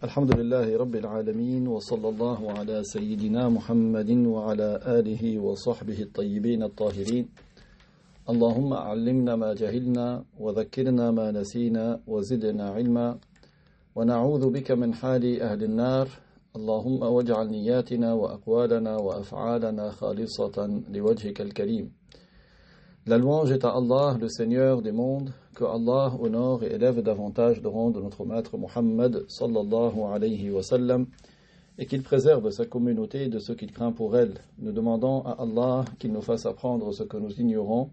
الحمد لله رب العالمين وصلى الله على سيدنا محمد وعلى آله وصحبه الطيبين الطاهرين اللهم علمنا ما جهلنا وذكرنا ما نسينا وزدنا علما ونعوذ بك من حال أهل النار اللهم واجعل نياتنا وأقوالنا وأفعالنا خالصة لوجهك الكريم. La louange est à Allah, le Seigneur des mondes, que Allah honore et élève davantage le rang de notre maître Muhammad sallallahu alayhi wa sallam et qu'il préserve sa communauté et de ce qu'il craint pour elle. Nous demandons à Allah qu'il nous fasse apprendre ce que nous ignorons,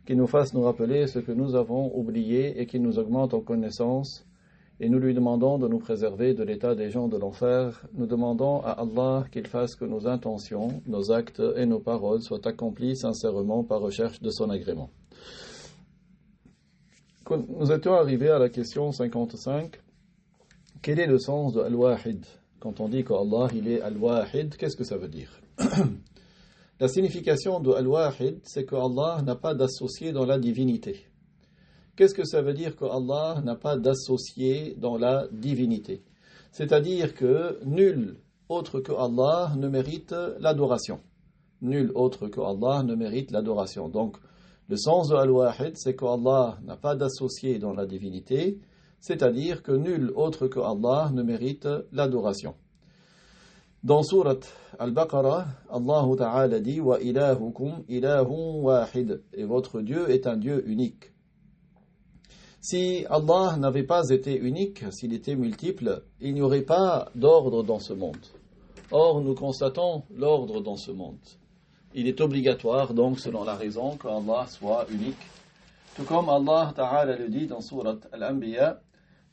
qu'il nous fasse nous rappeler ce que nous avons oublié et qu'il nous augmente en connaissance. Et nous lui demandons de nous préserver de l'état des gens de l'enfer. Nous demandons à Allah qu'il fasse que nos intentions, nos actes et nos paroles soient accomplis sincèrement par recherche de son agrément. Nous étions arrivés à la question 55. Quel est le sens de Al-Wahid? Quand on dit qu'Allah il est Al-Wahid, qu'est-ce que ça veut dire? La signification de Al-Wahid, c'est qu'Allah n'a pas d'associé dans la divinité. Qu'est-ce que ça veut dire qu'Allah n'a pas d'associé dans la divinité? C'est-à-dire que nul autre que Allah ne mérite l'adoration. Nul autre que Allah ne mérite l'adoration. Donc, le sens de Al-Wahid, c'est qu'Allah n'a pas d'associé dans la divinité, c'est-à-dire que nul autre que Allah ne mérite l'adoration. Dans Surat Al-Baqarah, Allah Ta'ala dit « Wa ilahukum ilahun wahid » et votre Dieu est un Dieu unique. Si Allah n'avait pas été unique, s'il était multiple, il n'y aurait pas d'ordre dans ce monde. Or, nous constatons l'ordre dans ce monde. Il est obligatoire, donc, selon la raison, qu'Allah soit unique. Tout comme Allah Ta'ala le dit dans Surat Al-Anbiya,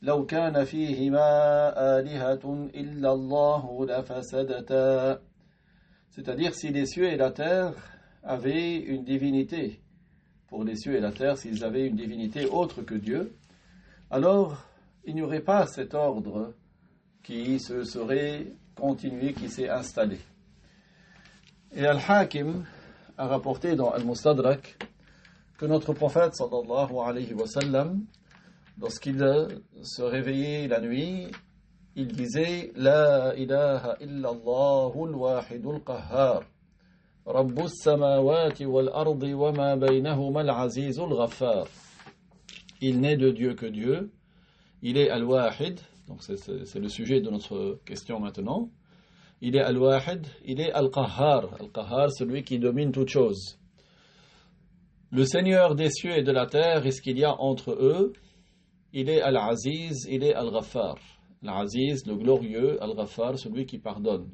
لَوْ كَانَ فِيهِمَا آلِهَةٌ إِلَّا اللَّهُ لَفَسَدَتَا. C'est-à-dire, si les cieux et la terre avaient une divinité, pour les cieux et la terre, s'ils avaient une divinité autre que Dieu, alors il n'y aurait pas cet ordre qui se serait continué, qui s'est installé. Et Al-Hakim a rapporté dans Al-Mustadrak que notre prophète sallallahu alayhi wa sallam, lorsqu'il se réveillait la nuit, il disait « La ilaha illallah al-wahidul qahhar » رب السماوات والأرض وما بينهما العزيز الغفار. Il n'est de Dieu que Dieu. Il est Al-Wahid. Donc c'est le sujet de notre question maintenant. Il est Al-Wahid. Il est Al-Qahhar. Al-Qahhar, celui qui domine toute chose. Le Seigneur des cieux et de la terre, et ce qu'il y a entre eux, il est Al-Aziz, il est Al-Ghaffar. Al-Aziz, le glorieux, Al-Ghaffar, celui qui pardonne.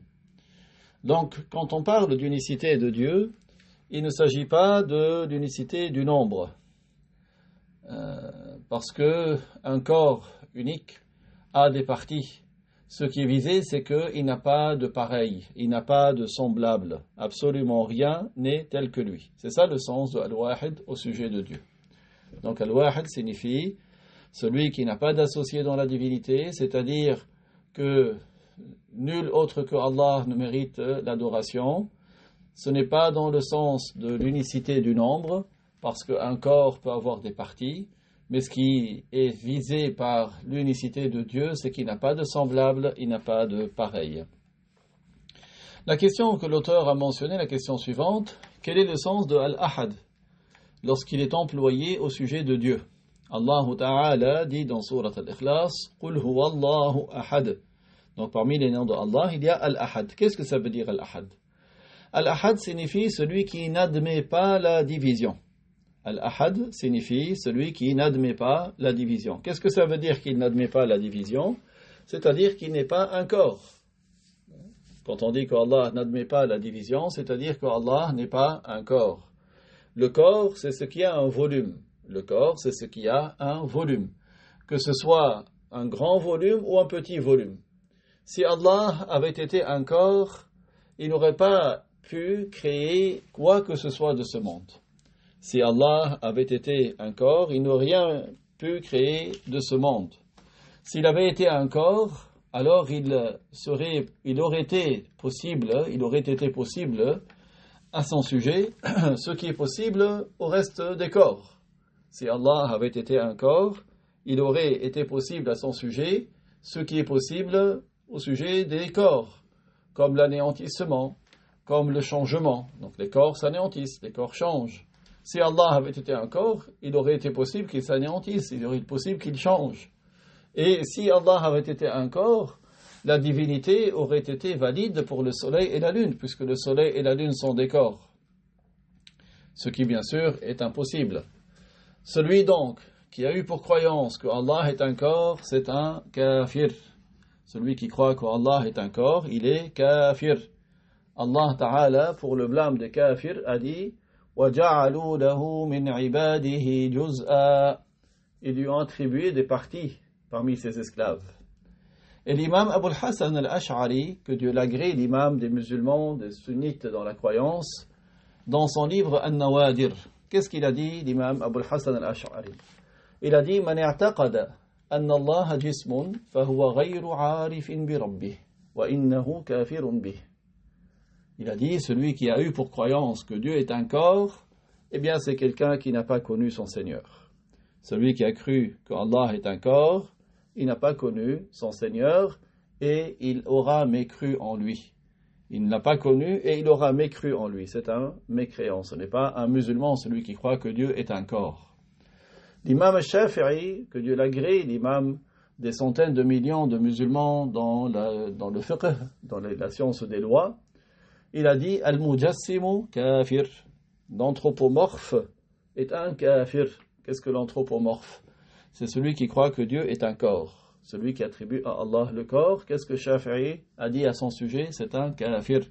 Donc, quand on parle d'unicité de Dieu, il ne s'agit pas de l'unicité du nombre. Parce qu'un corps unique a des parties. Ce qui est visé, c'est qu'il n'a pas de pareil, il n'a pas de semblable. Absolument rien n'est tel que lui. C'est ça le sens de Al-Wahid au sujet de Dieu. Donc, Al-Wahid signifie celui qui n'a pas d'associé dans la divinité, c'est-à-dire que nul autre que Allah ne mérite l'adoration. Ce n'est pas dans le sens de l'unicité du nombre, parce qu'un corps peut avoir des parties, mais ce qui est visé par l'unicité de Dieu, c'est qu'il n'a pas de semblable, il n'a pas de pareil. La question que l'auteur a mentionnée, la question suivante, quel est le sens de Al-Ahad lorsqu'il est employé au sujet de Dieu? Allah Ta'ala dit dans Surat Al-Ikhlas, قُلْ هُوَ اللَّهُ أَحَدٌ. Donc parmi les noms de Allah, il y a Al-Ahad. Qu'est-ce que ça veut dire Al-Ahad? Al-Ahad signifie celui qui n'admet pas la division. Al-Ahad signifie celui qui n'admet pas la division. Qu'est-ce que ça veut dire qu'il n'admet pas la division? C'est-à-dire qu'il n'est pas un corps. Quand on dit qu'Allah n'admet pas la division, c'est-à-dire qu'Allah n'est pas un corps. Le corps, c'est ce qui a un volume. Le corps, c'est ce qui a un volume. Que ce soit un grand volume ou un petit volume. Si Allah avait été un corps, il n'aurait pas pu créer quoi que ce soit de ce monde. Si Allah avait été un corps, il n'aurait rien pu créer de ce monde. S'il avait été un corps, alors il aurait été possible à son sujet ce qui est possible au reste des corps. Si Allah avait été un corps, il aurait été possible à son sujet ce qui est possible au sujet des corps, comme l'anéantissement, comme le changement. Donc les corps s'anéantissent, les corps changent. Si Allah avait été un corps, il aurait été possible qu'il s'anéantisse, il aurait été possible qu'il change. Et si Allah avait été un corps, la divinité aurait été valide pour le soleil et la lune, puisque le soleil et la lune sont des corps. Ce qui, bien sûr, est impossible. Celui donc qui a eu pour croyance que Allah est un corps, c'est un kafir. Celui qui croit qu'Allah est un corps, il est kafir. Allah Ta'ala, pour le blâme des kafirs, a dit وَجَعَلُوا لَهُ مِنْ عِبَادِهِ جُزْءًا. Ils lui ont attribué des parties parmi ses esclaves. Et l'imam Abu al-Hasan al-Ash'ari, que Dieu l'agrée, l'imam des musulmans, des sunnites dans la croyance, dans son livre An-Nawadir, qu'est-ce qu'il a dit, l'imam Abu al-Hasan al-Ash'ari? Il a dit من اعتقد أن الله جسم فهو غير عارف بربه وإنه كافر به. Il a dit, celui qui a eu pour croyance que Dieu est un corps, eh bien c'est quelqu'un qui n'a pas connu son Seigneur. Celui qui a cru qu'Allah est un corps, il n'a pas connu son Seigneur et il aura mécru en lui. Il ne l'a pas connu et il aura mécru en lui. C'est un mécréant. Ce n'est pas un musulman, celui qui croit que Dieu est un corps. L'imam al-Shafi'i, que Dieu l'agrée, l'imam des centaines de millions de musulmans dans le fiqh, dans la science des lois, il a dit Al-Mujassimu kafir. L'anthropomorphe est un kafir. Qu'est-ce que l'anthropomorphe? C'est celui qui croit que Dieu est un corps. Celui qui attribue à Allah le corps. Qu'est-ce que Shafi'i a dit à son sujet? C'est un kafir.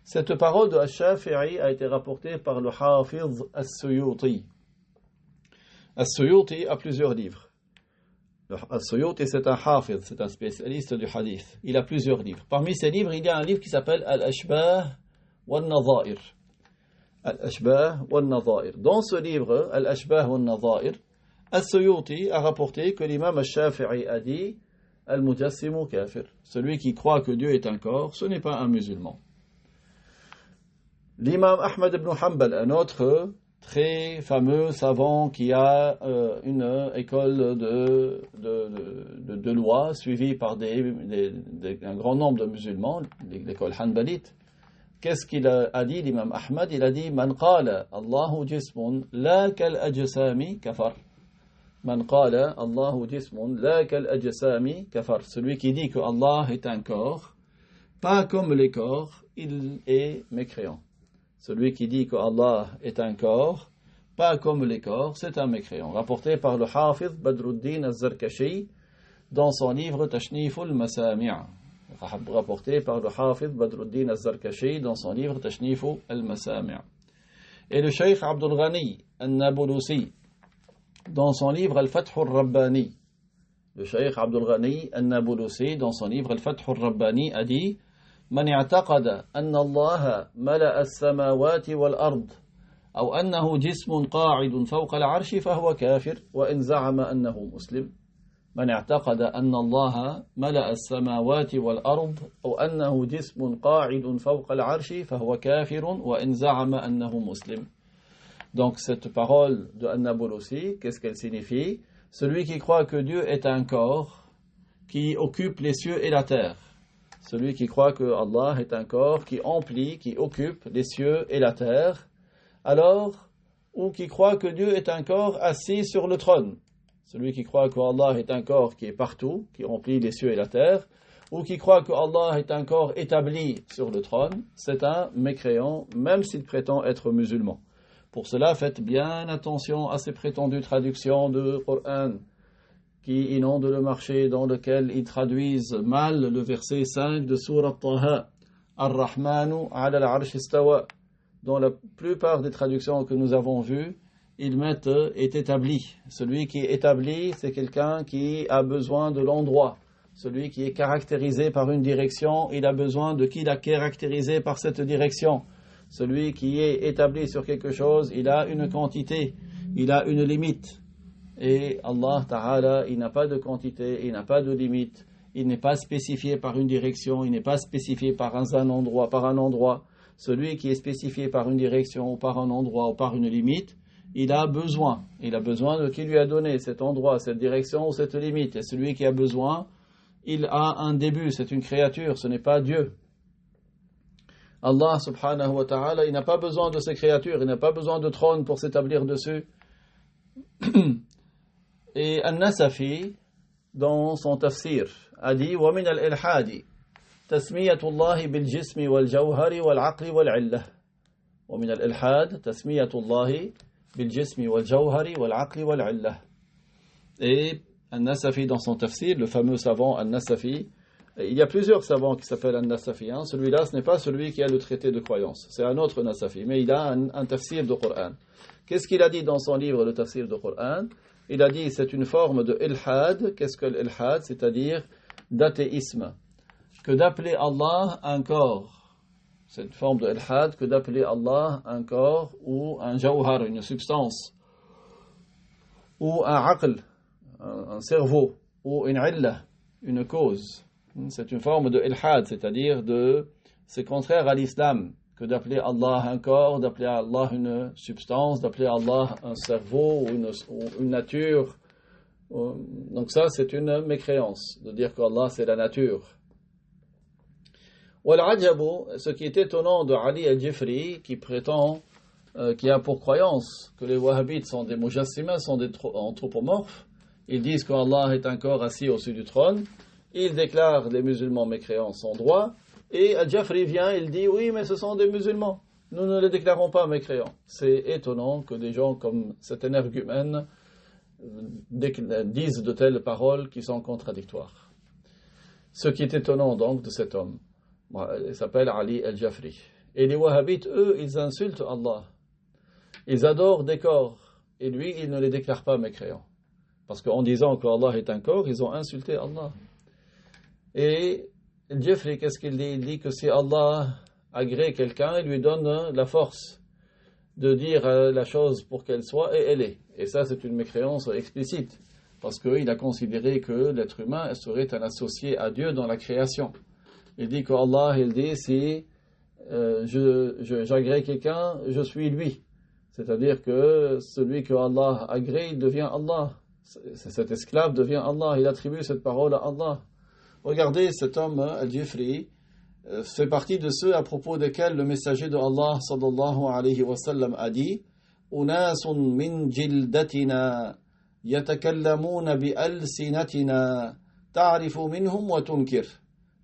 Cette parole de Shafi'i a été rapportée par le Hafiz As-Suyuti. As-Suyuti a plusieurs livres. As-Suyuti, c'est un hafiz, c'est un spécialiste du hadith. Il a plusieurs livres. Parmi ces livres, il y a un livre qui s'appelle Al-Ashbah wal-Nadha'ir. Al-Ashbah wal-Nadha'ir. Dans ce livre, Al-Ashbah wal-Nadha'ir, As-Suyuti a rapporté que l'imam al-Shafi'i a dit Al-Mujassimu kafir. Celui qui croit que Dieu est un corps, ce n'est pas un musulman. L'imam Ahmad ibn Hanbal, un autre très fameux savant qui a une école de loi suivie par un grand nombre de musulmans, l'école hanbalite. Qu'est-ce qu'il a dit, l'imam Ahmad? Il a dit Man qala Allahu jismun la kal ajsami kafar. Man qala Allahu jismun la kal ajsami kafar. Celui qui dit que Allah est un corps, pas comme les corps, il est mécréant. Celui qui dit que Allah est un corps, pas comme les corps, c'est un mécréant. Rapporté par le Hafiz Badruddin Az-Zarkashi dans son livre Tashnif al-Masami'. Rapporté par le Hafiz Badruddin Az-Zarkashi dans son livre Tashnif al-Masami'. Et le Cheikh Abdul Ghani An-Nabulusi dans son livre Al-Fath al-Rabbani. Le Cheikh Abdul Ghani An-Nabulusi dans son livre Al-Fath al-Rabbani a dit من اعتقد أن الله ملأ السماوات والأرض أو أنه جسم قاعد فوق العرش فهو كافر وإن زعم أنه مسلم. من اعتقد أن الله ملأ السماوات والأرض أو أنه جسم قاعد فوق العرش فهو كافر وإن زعم أنه مسلم. Donc cette parole de An-Nabulusi, qu'est-ce qu'elle signifie? Celui qui croit que Dieu est un corps qui occupe les cieux et la terre. Celui qui croit que Allah est un corps qui emplit, qui occupe les cieux et la terre, alors, ou qui croit que Dieu est un corps assis sur le trône. Celui qui croit que Allah est un corps qui est partout, qui remplit les cieux et la terre, ou qui croit que Allah est un corps établi sur le trône, c'est un mécréant, même s'il prétend être musulman. Pour cela, faites bien attention à ces prétendues traductions du Coran, qui inondent le marché, dans lequel ils traduisent mal le verset 5 de Sourate Taha, Ar-Rahmanu ala al-Arsh istawa. Dans la plupart des traductions que nous avons vues, ils mettent est établi. Celui qui est établi, c'est quelqu'un qui a besoin de l'endroit. Celui qui est caractérisé par une direction, il a besoin de qui l'a caractérisé par cette direction. Celui qui est établi sur quelque chose, il a une quantité, il a une limite. Et Allah Ta'ala, il n'a pas de quantité, il n'a pas de limite, il n'est pas spécifié par une direction, il n'est pas spécifié par un endroit. Celui qui est spécifié par une direction ou par un endroit ou par une limite, il a besoin de qui lui a donné cet endroit, cette direction ou cette limite. Et celui qui a besoin il a un début, c'est une créature, ce n'est pas Dieu. Allah subhanahu wa ta'ala, il n'a pas besoin de ces créatures, il n'a pas besoin de trône pour s'établir dessus. Et An-Nasafi, dans son tafsir, a dit وَمِنَ الْإِلْحَادِ تسمية الله بالجسم والجوهر والعقل والعلة. ومن الإلحاد تسمية الله بالجسم والجوهر والعقل والعلة. Et An-Nasafi dans son tafsir, le fameux savant An-Nasafi, il y a plusieurs savants qui s'appellent An-Nasafi. Celui-là, ce n'est pas celui qui a le traité de croyance, c'est un autre Nasafi, mais il a un tafsir de Coran. Qu'est-ce qu'il a dit dans son livre, le tafsir de Coran? Il a dit c'est une forme de ilhad. Qu'est-ce que l'ilhad? C'est-à-dire d'athéisme. Que d'appeler Allah un corps. C'est une forme de ilhad que d'appeler Allah un corps ou un jawhar, une substance, ou un aql, un cerveau, ou une illa, une cause. C'est une forme de ilhad, c'est-à-dire c'est contraire à l'islam que d'appeler Allah un corps, d'appeler Allah une substance, d'appeler Allah un cerveau ou une nature. Donc ça, c'est une mécréance, de dire qu'Allah c'est la nature. Ce qui est étonnant de Ali al-Jifri, qui prétend, qui a pour croyance que les wahhabites sont des mujassima, sont des anthropomorphes, ils disent qu'Allah est un corps assis au-dessus du trône, ils déclarent les musulmans mécréants sans droit, et al-Jifri vient, il dit oui, mais ce sont des musulmans, nous ne les déclarons pas mécréants. C'est étonnant que des gens comme cet énergumène disent de telles paroles qui sont contradictoires. Ce qui est étonnant donc de cet homme, il s'appelle Ali al-Jafri. Et les wahhabites, eux, ils insultent Allah. Ils adorent des corps. Et lui, il ne les déclare pas mécréants. Parce qu'en disant qu'Allah est un corps, ils ont insulté Allah. Et al-Jafri, qu'est-ce qu'il dit? Il dit que si Allah agrée quelqu'un, il lui donne la force de dire la chose pour qu'elle soit, et elle est. Et ça, c'est une mécréance explicite. Parce qu'il a considéré que l'être humain serait un associé à Dieu dans la création. Il dit qu'Allah, il dit, si j'agrée quelqu'un, je suis lui. C'est-à-dire que celui que Allah agrée, il devient Allah. Cet esclave devient Allah. Il attribue cette parole à Allah. Regardez, cet homme, al-Jifri, fait partie de ceux à propos desquels le messager de Allah, sallallahu alayhi wa sallam, a dit Unasun min jildatina yatakallamuna bi alsinatina ta'rifu minhum wa tunkir.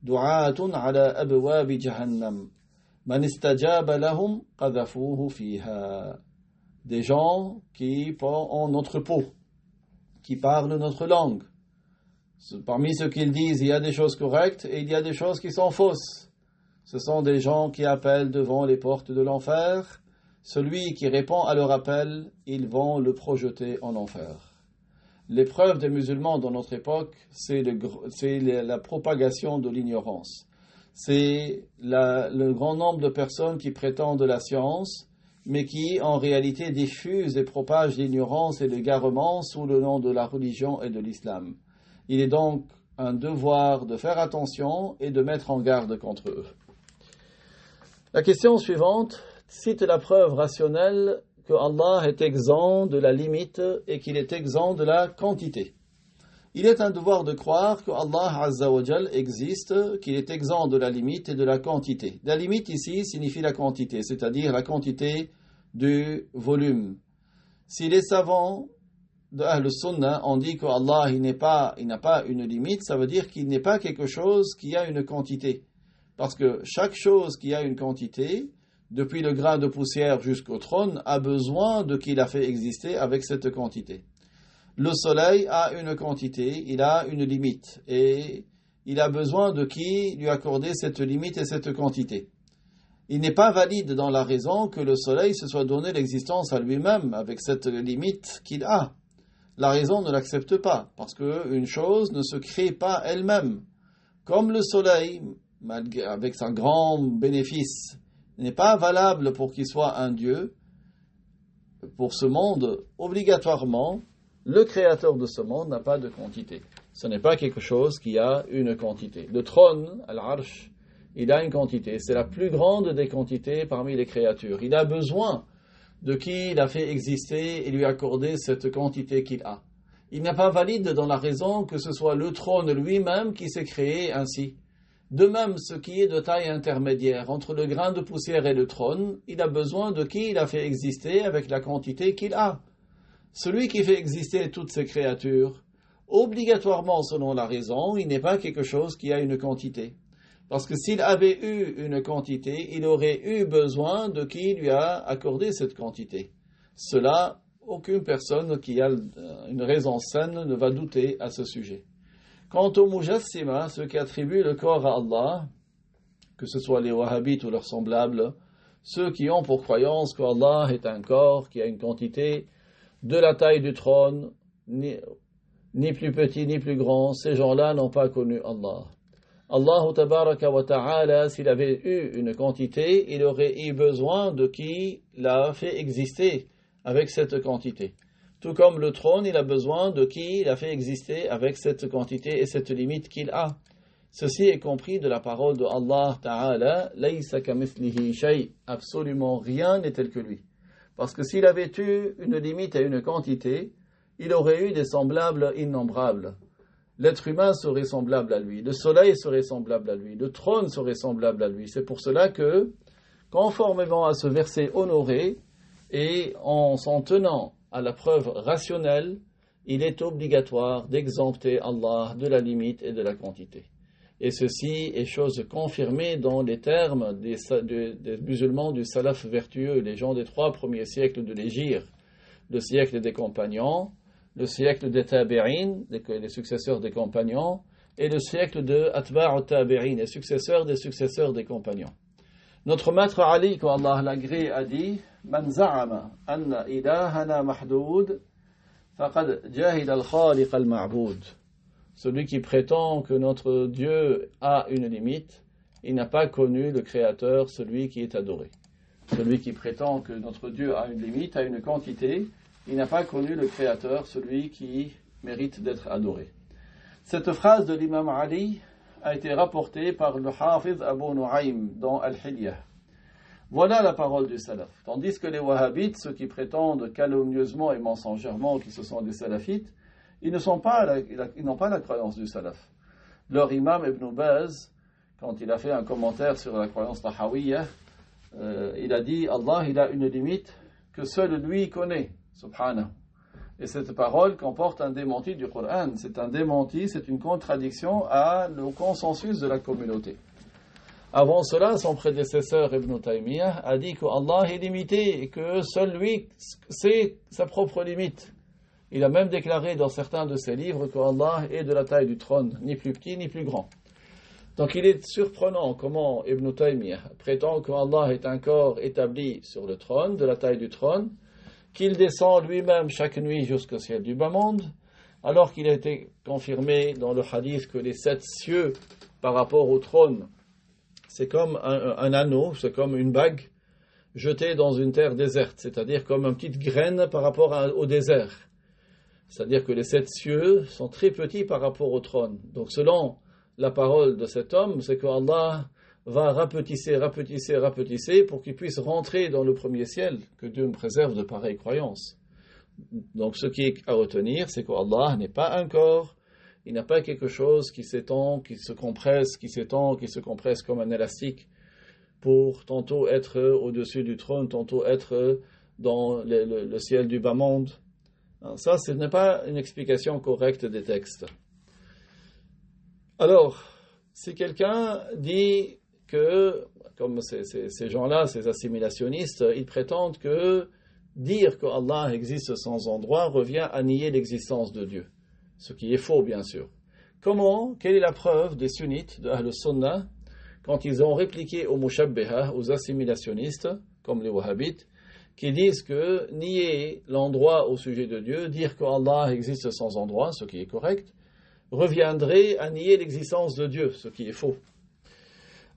Du'atun ala abwab jahannam. Man istajaba lahum qadhafuhu fiha. Des gens qui ont notre peau, qui parlent notre langue. Parmi ce qu'ils disent, il y a des choses correctes et il y a des choses qui sont fausses. Ce sont des gens qui appellent devant les portes de l'enfer. Celui qui répond à leur appel, ils vont le projeter en enfer. L'épreuve des musulmans dans notre époque, c'est la propagation de l'ignorance. C'est le grand nombre de personnes qui prétendent la science, mais qui en réalité diffusent et propagent l'ignorance et l'égarement sous le nom de la religion et de l'islam. Il est donc un devoir de faire attention et de mettre en garde contre eux. La question suivante cite la preuve rationnelle que Allah est exempt de la limite et qu'il est exempt de la quantité. Il est un devoir de croire que Allah Azza wa Jal existe, qu'il est exempt de la limite et de la quantité. La limite ici signifie la quantité, c'est-à-dire la quantité du volume. Si les savants de Ahl Sunnah ont dit qu'Allah il n'a pas une limite, ça veut dire qu'il n'est pas quelque chose qui a une quantité. Parce que chaque chose qui a une quantité, depuis le grain de poussière jusqu'au trône, a besoin de qui l'a fait exister avec cette quantité. Le soleil a une quantité, il a une limite, et il a besoin de qui lui accorder cette limite et cette quantité. Il n'est pas valide dans la raison que le soleil se soit donné l'existence à lui-même avec cette limite qu'il a. La raison ne l'accepte pas, parce qu'une chose ne se crée pas elle-même. Comme le soleil, avec son grand bénéfice, n'est pas valable pour qu'il soit un Dieu, pour ce monde, obligatoirement, le créateur de ce monde n'a pas de quantité. Ce n'est pas quelque chose qui a une quantité. Le trône, Al-Arsh, il a une quantité. C'est la plus grande des quantités parmi les créatures. Il a besoin de qui il a fait exister et lui accorder cette quantité qu'il a. Il n'est pas valide dans la raison que ce soit le trône lui-même qui s'est créé ainsi. De même, ce qui est de taille intermédiaire entre le grain de poussière et le trône, il a besoin de qui il a fait exister avec la quantité qu'il a. Celui qui fait exister toutes ces créatures, obligatoirement selon la raison, il n'est pas quelque chose qui a une quantité. Parce que s'il avait eu une quantité, il aurait eu besoin de qui lui a accordé cette quantité. Cela, aucune personne qui a une raison saine ne va douter à ce sujet. Quant aux mujassima, ceux qui attribuent le corps à Allah, que ce soit les wahhabites ou leurs semblables, ceux qui ont pour croyance qu'Allah est un corps qui a une quantité de la taille du trône, ni plus petit ni plus grand, ces gens-là n'ont pas connu Allah. Allah tabaraka wa ta'ala, s'il avait eu une quantité, il aurait eu besoin de qui l'a fait exister avec cette quantité. Tout comme le trône, il a besoin de qui l'a fait exister avec cette quantité et cette limite qu'il a. Ceci est compris de la parole de Allah ta'ala, laysa kamithlihi shay, absolument rien n'est tel que lui. Parce que s'il avait eu une limite et une quantité, il aurait eu des semblables innombrables. L'être humain serait semblable à lui, le soleil serait semblable à lui, le trône serait semblable à lui. C'est pour cela que, conformément à ce verset honoré, et en s'en tenant à la preuve rationnelle, il est obligatoire d'exempter Allah de la limite et de la quantité. Et ceci est chose confirmée dans les termes des musulmans du salaf vertueux, les gens des 3 premiers siècles de l'Hégire, le siècle des compagnons, le siècle des tabi'in, les successeurs des compagnons, et le siècle de atba'u tabi'in, les successeurs des compagnons. Notre maître Ali, qu'Allah l'agrée, a dit « Man za'ama anna ilahana mahdoud, faqad jahil al-khaliq al-ma'boud » Celui qui prétend que notre Dieu a une limite, il n'a pas connu le Créateur, celui qui est adoré. Celui qui prétend que notre Dieu a une limite, a une quantité, il n'a pas connu le Créateur, celui qui mérite d'être adoré. Cette phrase de l'imam Ali a été rapportée par le Hafiz Abu Nu'aym dans Al-Hilyah. Voilà la parole du salaf. Tandis que les wahhabites, ceux qui prétendent calomnieusement et mensongèrement qu'ils se sont des salafites, ils n'ont pas la croyance du salaf. Leur imam Ibn Baz, quand il a fait un commentaire sur la croyance tahawiyya, il a dit « Allah, il a une limite que seul lui connaît, subhanahu ». Et cette parole comporte un démenti du Coran. C'est un démenti, c'est une contradiction au consensus de la communauté. Avant cela, son prédécesseur Ibn Taymiyyah a dit qu'Allah est limité et que seul lui sait sa propre limite. Il a même déclaré dans certains de ses livres qu'Allah est de la taille du trône, ni plus petit ni plus grand. Donc il est surprenant comment Ibn Taymiyyah prétend qu'Allah est un corps établi sur le trône, de la taille du trône, qu'il descend lui-même chaque nuit jusqu'au ciel du bas monde, alors qu'il a été confirmé dans le hadith que les 7 cieux par rapport au trône, c'est comme un anneau, c'est comme une bague jetée dans une terre déserte, c'est-à-dire comme une petite graine par rapport au désert. C'est-à-dire que les 7 cieux sont très petits par rapport au trône. Donc selon la parole de cet homme, c'est qu'Allah va rapetisser pour qu'il puisse rentrer dans le premier ciel, que Dieu me préserve de pareilles croyances. Donc ce qui est à retenir, c'est qu'Allah n'est pas un corps, il n'a pas quelque chose qui s'étend, qui se compresse comme un élastique pour tantôt être au-dessus du trône, tantôt être dans le ciel du bas monde. Alors ça, ce n'est pas une explication correcte des textes. Alors, si quelqu'un dit que, comme ces gens-là, ces assimilationnistes, ils prétendent que dire qu'Allah existe sans endroit revient à nier l'existence de Dieu. Ce qui est faux, bien sûr. Quelle est la preuve des sunnites de Ahl-Sunnah quand ils ont répliqué aux mushabbiha, aux assimilationnistes, comme les wahhabites, qui disent que nier l'endroit au sujet de Dieu, dire qu'Allah existe sans endroit, ce qui est correct, reviendrait à nier l'existence de Dieu, ce qui est faux.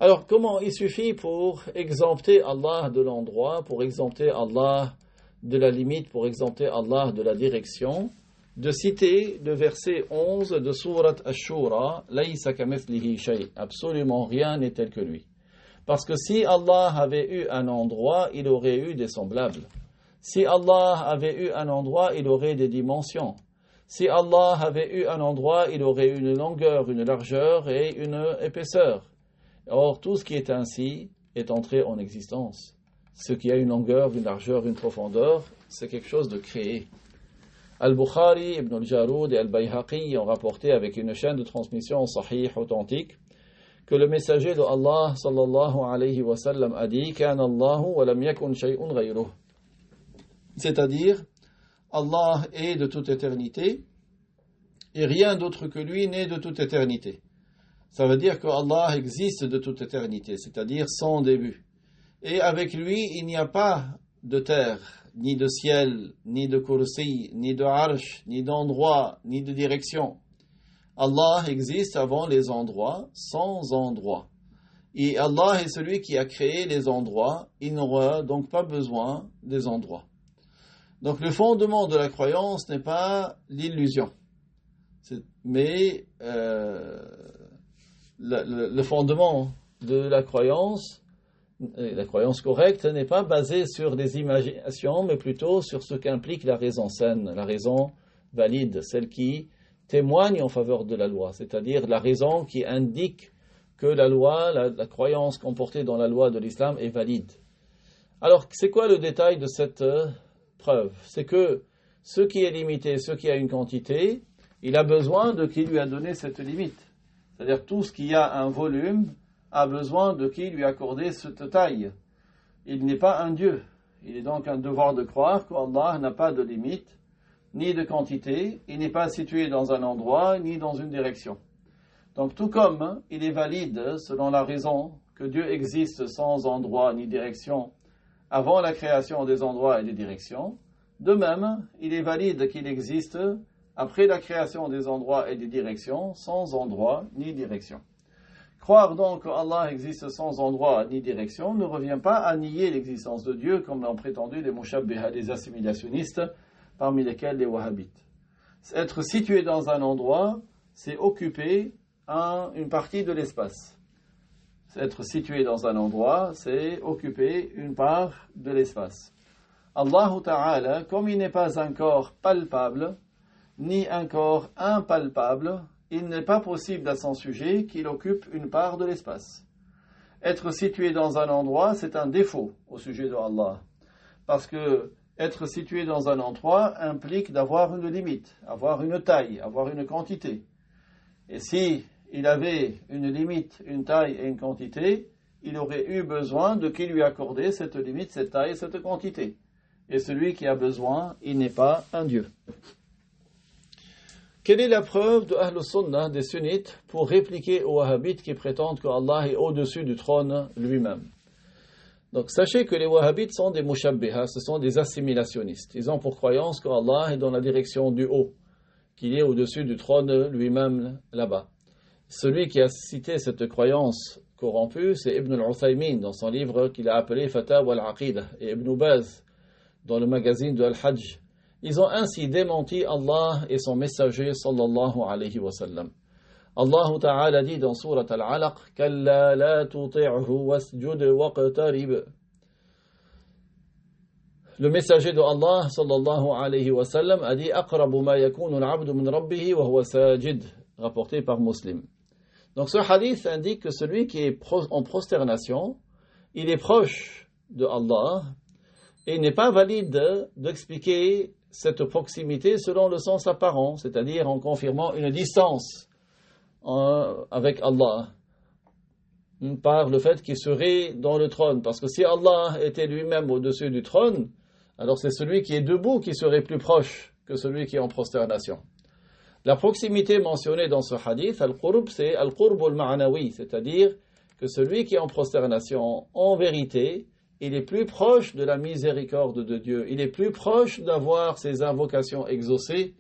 Alors, comment il suffit pour exempter Allah de l'endroit, pour exempter Allah de la limite, pour exempter Allah de la direction, de citer le verset 11 de Surat Ash-Shura, Laysa kamithlihi shay, absolument rien n'est tel que lui. Parce que si Allah avait eu un endroit, il aurait eu des semblables. Si Allah avait eu un endroit, il aurait des dimensions. Si Allah avait eu un endroit, il aurait eu une longueur, une largeur et une épaisseur. Or, tout ce qui est ainsi est entré en existence. Ce qui a une longueur, une largeur, une profondeur, c'est quelque chose de créé. Al-Bukhari, Ibn al-Jaroud et Al-Bayhaqi ont rapporté avec une chaîne de transmission sahih authentique que le messager de Allah sallallahu alayhi wa sallam a dit Kana Allahu wa lam yakun shay'un ghayruh. C'est-à-dire, Allah est de toute éternité et rien d'autre que lui n'est de toute éternité. Ça veut dire que Allah existe de toute éternité, c'est-à-dire sans début. Et avec lui, il n'y a pas de terre, ni de ciel, ni de kursi, ni de arsh, ni d'endroit, ni de direction. Allah existe avant les endroits, sans endroit. Et Allah est celui qui a créé les endroits, il n'aura donc pas besoin des endroits. Donc le fondement de la croyance n'est pas l'illusion, mais le fondement de la croyance correcte n'est pas basée sur des imaginations, mais plutôt sur ce qu'implique la raison saine, la raison valide, celle qui témoigne en faveur de la loi, c'est-à-dire la raison qui indique que la loi, la croyance comportée dans la loi de l'islam est valide. Alors, c'est quoi le détail de cette preuve? C'est que ce qui est limité, ce qui a une quantité, il a besoin de qui lui a donné cette limite. C'est-à-dire tout ce qui a un volume a besoin de qui lui accorder cette taille. Il n'est pas un Dieu. Il est donc un devoir de croire qu'Allah n'a pas de limite, ni de quantité. Il n'est pas situé dans un endroit, ni dans une direction. Donc tout comme il est valide, selon la raison, que Dieu existe sans endroit ni direction, avant la création des endroits et des directions, de même, il est valide qu'il existe après la création des endroits et des directions, sans endroit ni direction. Croire donc qu'Allah existe sans endroit ni direction ne revient pas à nier l'existence de Dieu, comme l'ont prétendu les mushabbiha, les assimilationnistes, parmi lesquels les wahhabites. Être situé dans un endroit, c'est occuper une partie de l'espace. Être situé dans un endroit, c'est occuper une part de l'espace. Allah Ta'ala, comme il n'est pas un corps palpable, ni un corps impalpable, il n'est pas possible à son sujet qu'il occupe une part de l'espace. Être situé dans un endroit, c'est un défaut au sujet de Allah. Parce que être situé dans un endroit implique d'avoir une limite, avoir une taille, avoir une quantité. Et si il avait une limite, une taille et une quantité, il aurait eu besoin de qui lui accorder cette limite, cette taille, cette quantité. Et celui qui a besoin, il n'est pas un Dieu. Quelle est la preuve de Ahl Sunnah, des sunnites, pour répliquer aux wahhabites qui prétendent qu'Allah est au-dessus du trône lui-même? Donc sachez que les wahhabites sont des mushabbiha, ce sont des assimilationnistes. Ils ont pour croyance qu'Allah est dans la direction du haut, qu'il est au-dessus du trône lui-même là-bas. Celui qui a cité cette croyance corrompue, c'est Ibn al-Uthaymin dans son livre qu'il a appelé Fatawa al-Aqidah, et Ibn Baz dans le magazine de Al-Hajj. Ils ont ainsi démenti Allah et son messager sallallahu alayhi wa sallam. Allah Ta'ala dit dans Surat Al-Alaq Kalla la tuti'hu wasjud waqtarib. Le messager de Allah sallallahu alayhi wa sallam a dit Aqrabu ma yakunu al-'abdu min rabbih wa huwa sajid, rapporté par Muslim. Donc ce hadith indique que celui qui est en prosternation, il est proche de Allah et il n'est pas valide d'expliquer cette proximité selon le sens apparent, c'est-à-dire en confirmant une distance avec Allah par le fait qu'il serait dans le trône. Parce que si Allah était lui-même au-dessus du trône, alors c'est celui qui est debout qui serait plus proche que celui qui est en prosternation. La proximité mentionnée dans ce hadith, al-qurb, c'est al-qurb al-ma'nawi, c'est-à-dire que celui qui est en prosternation, en vérité, il est plus proche de la miséricorde de Dieu, il est plus proche d'avoir ses invocations exaucées.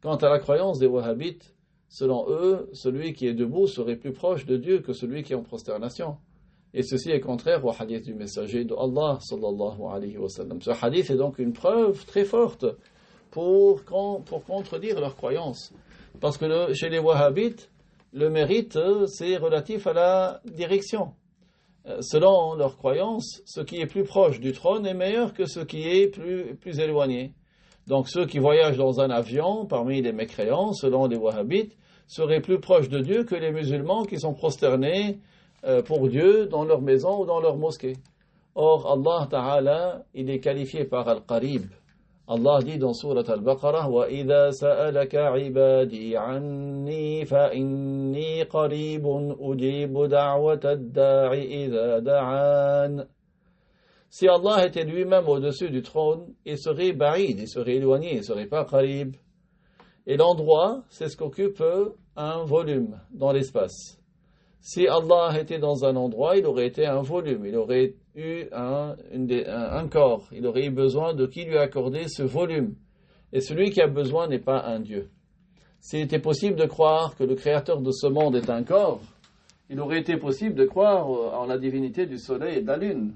Quant à la croyance des wahhabites, selon eux, celui qui est debout serait plus proche de Dieu que celui qui est en prosternation. Et ceci est contraire au hadith du messager de Allah, sallallahu alayhi wa sallam. Ce hadith est donc une preuve très forte pour contredire leur croyance. Parce que chez les wahhabites, le mérite, c'est relatif à la direction. Selon leur croyance, ce qui est plus proche du trône est meilleur que ce qui est plus éloigné. Donc ceux qui voyagent dans un avion, parmi les mécréants, selon les wahhabites, seraient plus proches de Dieu que les musulmans qui sont prosternés pour Dieu dans leur maison ou dans leur mosquée. Or, Allah Ta'ala, il est qualifié par Al-Qarib. Allah dit dans Surat Al-Baqarah وَإِذَا سَأَلَكَ عِبَادِي عَنِّي فَإِنِّي قَرِيبٌ أُجِيبُ دَعْوَةَ الدَّاعِ إِذَا دَعَانِ. Si Allah était lui-même au-dessus du trône, il serait ba'id, il serait éloigné, il ne serait pas qarib. Et l'endroit, c'est ce qu'occupe un volume dans l'espace. Si Allah était dans un endroit, il aurait été un volume, il aurait eu un corps, il aurait eu besoin de qui lui accorder ce volume. Et celui qui a besoin n'est pas un Dieu. S'il était possible de croire que le créateur de ce monde est un corps, il aurait été possible de croire en la divinité du soleil et de la lune.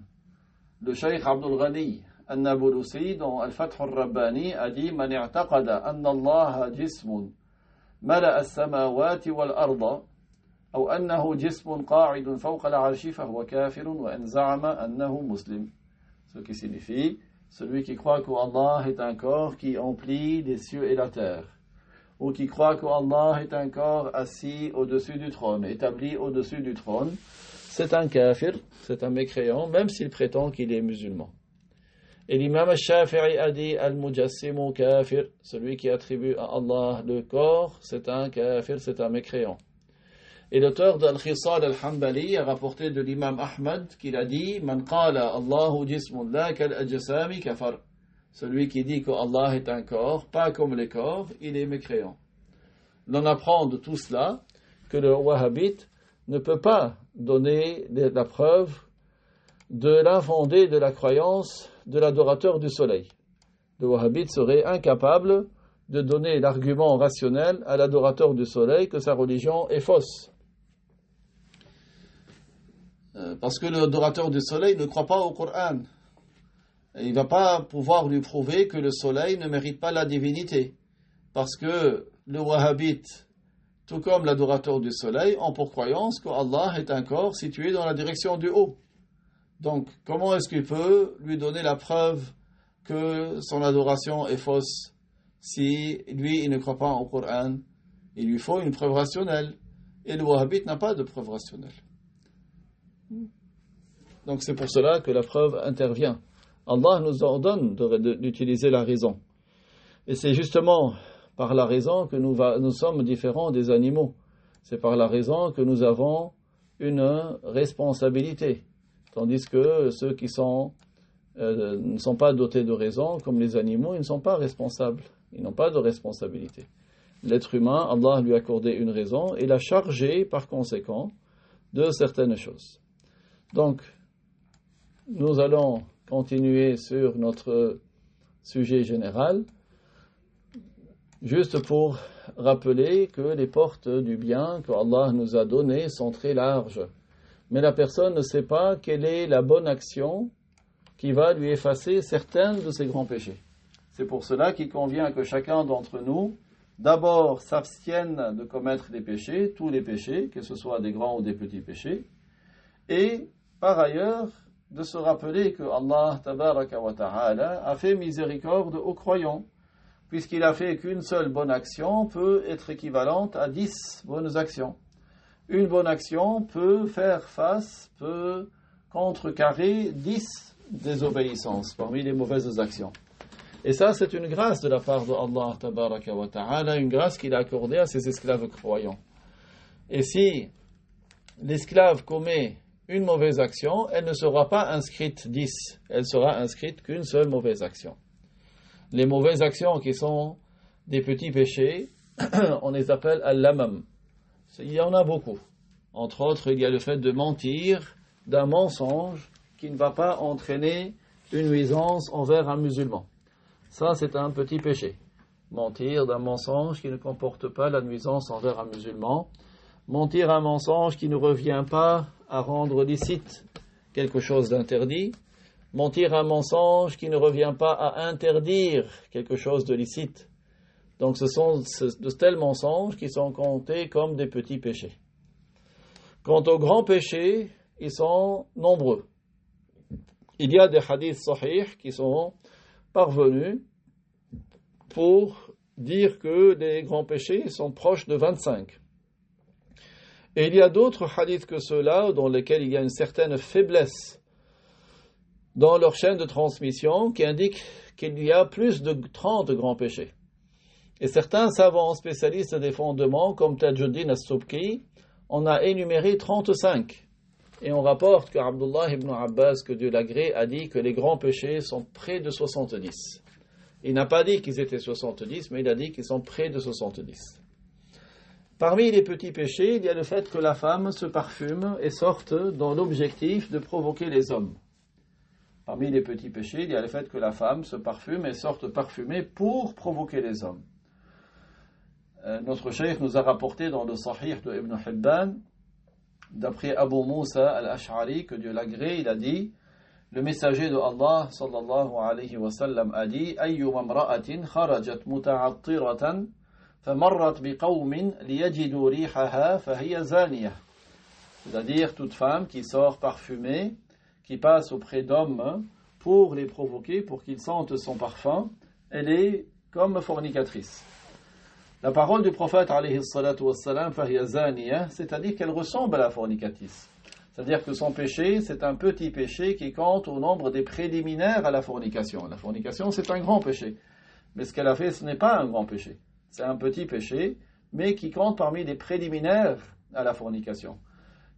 Le Cheikh Abdul Ghani An-Nabulusi dans Al-Fath al-Rabbani a dit Man i'taqada anna Allah jismun mala'a as-samawati wal-arda أو أنه جسم قاعد فوق العرش فهو كافر وإن زعم أنه مسلم. Ce qui signifie celui qui croit qu'Allah est un corps qui emplit les cieux et la terre, ou qui croit qu'Allah est un corps assis au-dessus du trône, établi au-dessus du trône, c'est un kafir, c'est un mécréant, même s'il prétend qu'il est musulman. Et l'imam al-Shafi'i a dit al-mujassimu kafir, celui qui attribue à Allah le corps, c'est un kafir, c'est un mécréant. Et l'auteur d'Al-Khisal al-Hanbali a rapporté de l'imam Ahmad qu'il a dit Man qala Allahu jismun la kal ajsami kafar. Celui qui dit qu'Allah est un corps, pas comme les corps, il est mécréant. L'on apprend de tout cela que le wahhabite ne peut pas donner la preuve de l'infondé de la croyance de l'adorateur du soleil. Le wahhabite serait incapable de donner l'argument rationnel à l'adorateur du soleil que sa religion est fausse. Parce que l'adorateur du soleil ne croit pas au Coran. Et il ne va pas pouvoir lui prouver que le soleil ne mérite pas la divinité. Parce que le wahhabite, tout comme l'adorateur du soleil, ont pour croyance qu'Allah est un corps situé dans la direction du haut. Donc, comment est-ce qu'il peut lui donner la preuve que son adoration est fausse si lui, il ne croit pas au Coran? Il lui faut une preuve rationnelle. Et le wahhabite n'a pas de preuve rationnelle. Donc c'est pour cela que la preuve intervient. Allah nous ordonne d'utiliser la raison. Et c'est justement par la raison que nous sommes différents des animaux. C'est par la raison que nous avons une responsabilité. Tandis que ceux qui ne sont pas dotés de raison, comme les animaux, ils ne sont pas responsables. Ils n'ont pas de responsabilité. L'être humain, Allah lui a accordé une raison et l'a chargé par conséquent de certaines choses. Donc, nous allons continuer sur notre sujet général, juste pour rappeler que les portes du bien que Allah nous a données sont très larges. Mais la personne ne sait pas quelle est la bonne action qui va lui effacer certains de ses grands péchés. C'est pour cela qu'il convient que chacun d'entre nous, d'abord, s'abstienne de commettre des péchés, tous les péchés, que ce soit des grands ou des petits péchés, et par ailleurs, de se rappeler que Allah tabaraka wa ta'ala a fait miséricorde aux croyants, puisqu'il a fait qu'une seule bonne action peut être équivalente à 10 bonnes actions. Une bonne action peut peut contrecarrer 10 désobéissances parmi les mauvaises actions. Et ça, c'est une grâce de la part de Allah tabaraka wa ta'ala, une grâce qu'il a accordée à ses esclaves croyants. Et si l'esclave commet une mauvaise action, elle ne sera pas inscrite 10, elle sera inscrite qu'une seule mauvaise action. Les mauvaises actions qui sont des petits péchés, on les appelle al-lamam. Il y en a beaucoup. Entre autres, il y a le fait de mentir d'un mensonge qui ne va pas entraîner une nuisance envers un musulman. Ça, c'est un petit péché. Mentir d'un mensonge qui ne comporte pas la nuisance envers un musulman. Mentir un mensonge qui ne revient pas à rendre licite quelque chose d'interdit. Mentir un mensonge qui ne revient pas à interdire quelque chose de licite. Donc ce sont de tels mensonges qui sont comptés comme des petits péchés. Quant aux grands péchés, ils sont nombreux. Il y a des hadiths sahih qui sont parvenus pour dire que les grands péchés sont proches de 25. Et il y a d'autres hadiths que ceux-là, dans lesquels il y a une certaine faiblesse dans leur chaîne de transmission, qui indiquent qu'il y a plus de 30 grands péchés. Et certains savants spécialistes des fondements, comme Tajuddin as-Subki, on a énuméré 35. Et on rapporte que Abdullah ibn Abbas, que Dieu l'agrée, a dit que les grands péchés sont près de 70. Il n'a pas dit qu'ils étaient 70, mais il a dit qu'ils sont près de 70. Parmi les petits péchés, il y a le fait que la femme se parfume et sorte dans l'objectif de provoquer les hommes. Parmi les petits péchés, il y a le fait que la femme se parfume et sorte parfumée pour provoquer les hommes. Notre cheikh nous a rapporté dans le Sahih de Ibn Hibban, d'après Abu Musa al-Ash'ari, que Dieu l'agrée, il a dit, le messager de Allah sallallahu alayhi wa sallam a dit, ayyuma imra'atin kharajat muta'attiratan famarrat biqawmin liyajidu rihaha fahiya zaniyah. C'est-à-dire toute femme qui sort parfumée, qui passe auprès d'hommes pour les provoquer, pour qu'ils sentent son parfum, elle est comme fornicatrice. La parole du prophète alayhi salatu wassalam, fahiya zaniyah, c'est-à-dire qu'elle ressemble à la fornicatrice. C'est-à-dire que son péché, c'est un petit péché qui compte au nombre des préliminaires à la fornication. La fornication, c'est un grand péché. Mais ce qu'elle a fait, ce n'est pas un grand péché. C'est un petit péché, mais qui compte parmi les préliminaires à la fornication.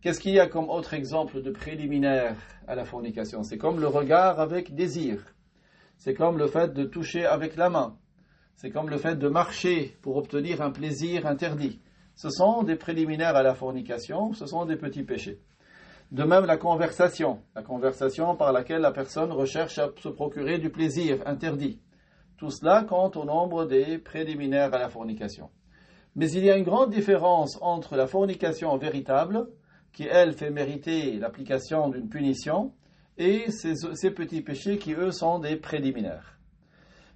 Qu'est-ce qu'il y a comme autre exemple de préliminaire à la fornication? C'est comme le regard avec désir. C'est comme le fait de toucher avec la main. C'est comme le fait de marcher pour obtenir un plaisir interdit. Ce sont des préliminaires à la fornication, ce sont des petits péchés. De même, la conversation par laquelle la personne recherche à se procurer du plaisir interdit. Tout cela compte au nombre des préliminaires à la fornication. Mais il y a une grande différence entre la fornication véritable, qui elle fait mériter l'application d'une punition, et ces petits péchés qui eux sont des préliminaires.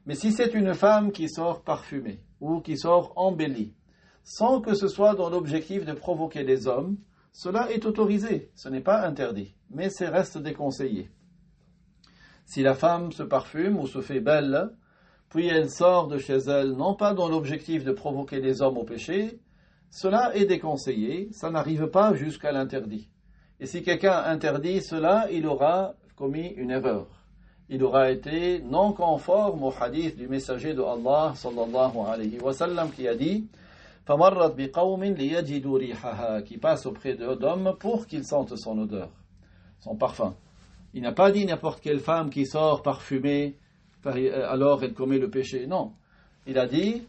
Mais si c'est une femme qui sort parfumée, ou qui sort embellie, sans que ce soit dans l'objectif de provoquer les hommes, cela est autorisé, ce n'est pas interdit, mais c'est reste déconseillé. Si la femme se parfume ou se fait belle, puis elle sort de chez elle, non pas dans l'objectif de provoquer les hommes au péché, cela est déconseillé, ça n'arrive pas jusqu'à l'interdit. Et si quelqu'un interdit cela, il aura commis une erreur. Il aura été non conforme au hadith du messager de Allah sallallahu alayhi wa sallam qui a dit فَمَرَّتْ بِقَوْمٍ لِيَجِدُوا رِيحَهَا, qui passe auprès d'hommes pour qu'ils sentent son odeur, son parfum. Il n'a pas dit n'importe quelle femme qui sort parfumée, alors elle commet le péché. Non. Il a dit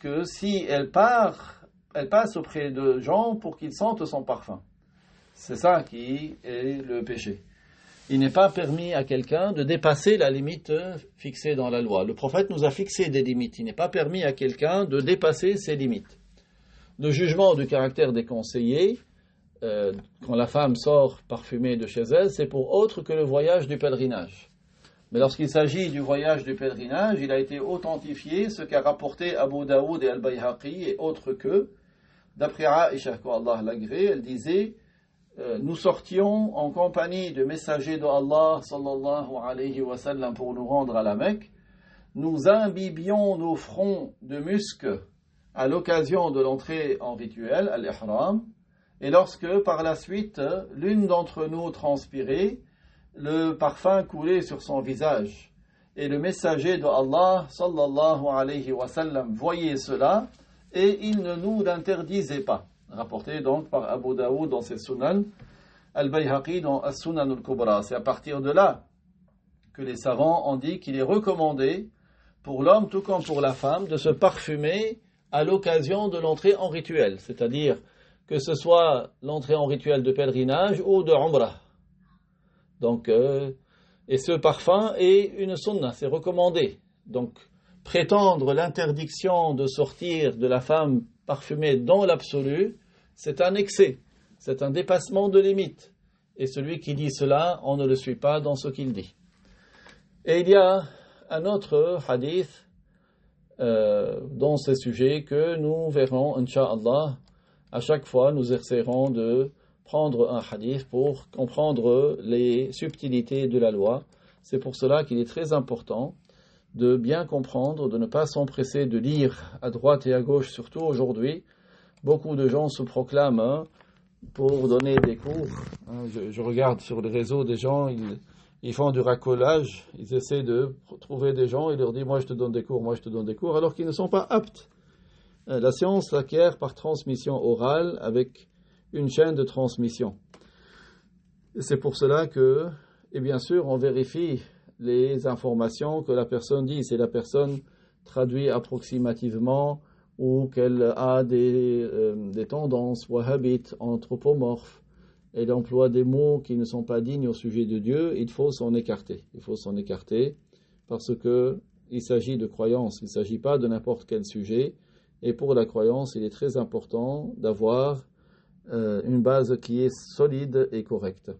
que si elle passe auprès de gens pour qu'ils sentent son parfum. C'est ça qui est le péché. Il n'est pas permis à quelqu'un de dépasser la limite fixée dans la loi. Le prophète nous a fixé des limites. Il n'est pas permis à quelqu'un de dépasser ces limites. Le jugement du caractère déconseillé, quand la femme sort parfumée de chez elle, c'est pour autre que le voyage du pèlerinage. Mais lorsqu'il s'agit du voyage du pèlerinage, il a été authentifié, ce qu'a rapporté Abu Daoud et Al-Bayhaqi et autres que, d'après Aïcha, qu'Allah l'agrée, elle disait, nous sortions en compagnie de messagers de Allah sallallahu alayhi wa sallam pour nous rendre à la Mecque. Nous imbibions nos fronts de musc à l'occasion de l'entrée en rituel, al-ihram, et lorsque par la suite l'une d'entre nous transpirait, le parfum coulait sur son visage. Et le messager de Allah sallallahu alayhi wa sallam voyait cela et il ne nous l'interdisait pas. Rapporté donc par Abu Daoud dans ses Sunan, Al-Bayhaqi dans As-Sunan al-Kubra. C'est à partir de là que les savants ont dit qu'il est recommandé pour l'homme, tout comme pour la femme, de se parfumer à l'occasion de l'entrée en rituel. C'est-à-dire que ce soit l'entrée en rituel de pèlerinage ou de Umrah. Donc, et ce parfum est une sunna, c'est recommandé. Donc, prétendre l'interdiction de sortir de la femme parfumée dans l'absolu, c'est un excès, c'est un dépassement de limite. Et celui qui dit cela, on ne le suit pas dans ce qu'il dit. Et il y a un autre hadith dans ce sujet que nous verrons, Inch'Allah, à chaque fois nous essaierons de prendre un hadith pour comprendre les subtilités de la loi. C'est pour cela qu'il est très important de bien comprendre, de ne pas s'empresser de lire à droite et à gauche, surtout aujourd'hui. Beaucoup de gens se proclament pour donner des cours. Je regarde sur les réseaux des gens, ils font du racolage, ils essaient de trouver des gens et leur disent moi je te donne des cours, moi je te donne des cours, alors qu'ils ne sont pas aptes. La science s'acquiert par transmission orale avec une chaîne de transmission. C'est pour cela que, et bien sûr, on vérifie les informations que la personne dit. Si la personne traduit approximativement ou qu'elle a des tendances wahhabites, anthropomorphes, elle emploie des mots qui ne sont pas dignes au sujet de Dieu, il faut s'en écarter. Il faut s'en écarter parce que il s'agit de croyance, il ne s'agit pas de n'importe quel sujet. Et pour la croyance, il est très important d'avoir une base qui est solide et correcte.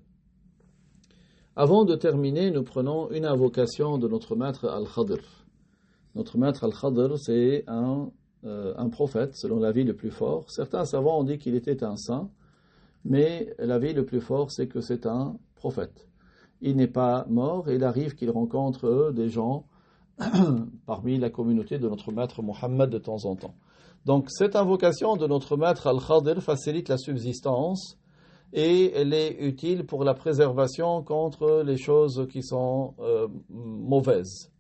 Avant de terminer, nous prenons une invocation de notre maître Al-Khadr. Notre maître Al-Khadr, c'est un prophète, selon l'avis le plus fort. Certains savants ont dit qu'il était un saint, mais l'avis le plus fort, c'est que c'est un prophète. Il n'est pas mort, et il arrive qu'il rencontre des gens parmi la communauté de notre maître Mohammed de temps en temps. Donc cette invocation de notre maître Al-Khadr facilite la subsistance et elle est utile pour la préservation contre les choses qui sont mauvaises.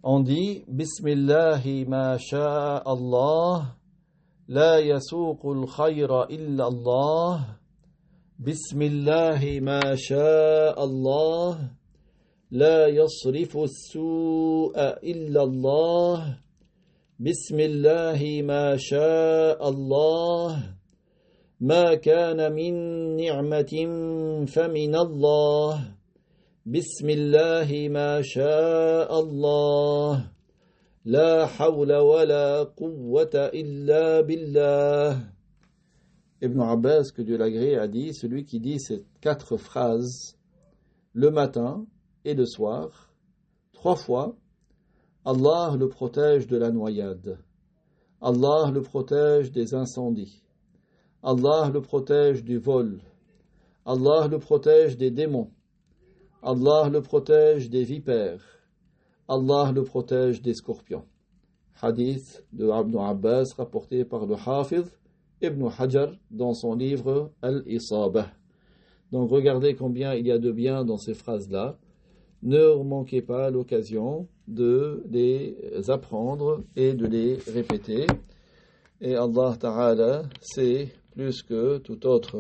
On dit Bismillahi ma sha'a Allah, la yasuqul khayra illa Allah. Bismillahi ma sha'a Allah, la yasrifu as-su'a illa Allah. Bismillahi ma sha'a Allah. ما كان من نعمة فمن الله بسم الله ما شاء الله لا حول ولا قوة إلا بالله. Ibn Abbas, que Dieu l'agrée, a dit, celui qui dit ces 4 phrases le matin et le soir 3 fois, Allah le protège de la noyade, Allah le protège des incendies, Allah le protège du vol, Allah le protège des démons, Allah le protège des vipères, Allah le protège des scorpions. Hadith de Ibn Abbas rapporté par le Hafiz Ibn Hajar dans son livre Al-Isabah. Donc regardez combien il y a de bien dans ces phrases-là. Ne manquez pas l'occasion de les apprendre et de les répéter. Et Allah Ta'ala, c'est plus que tout autre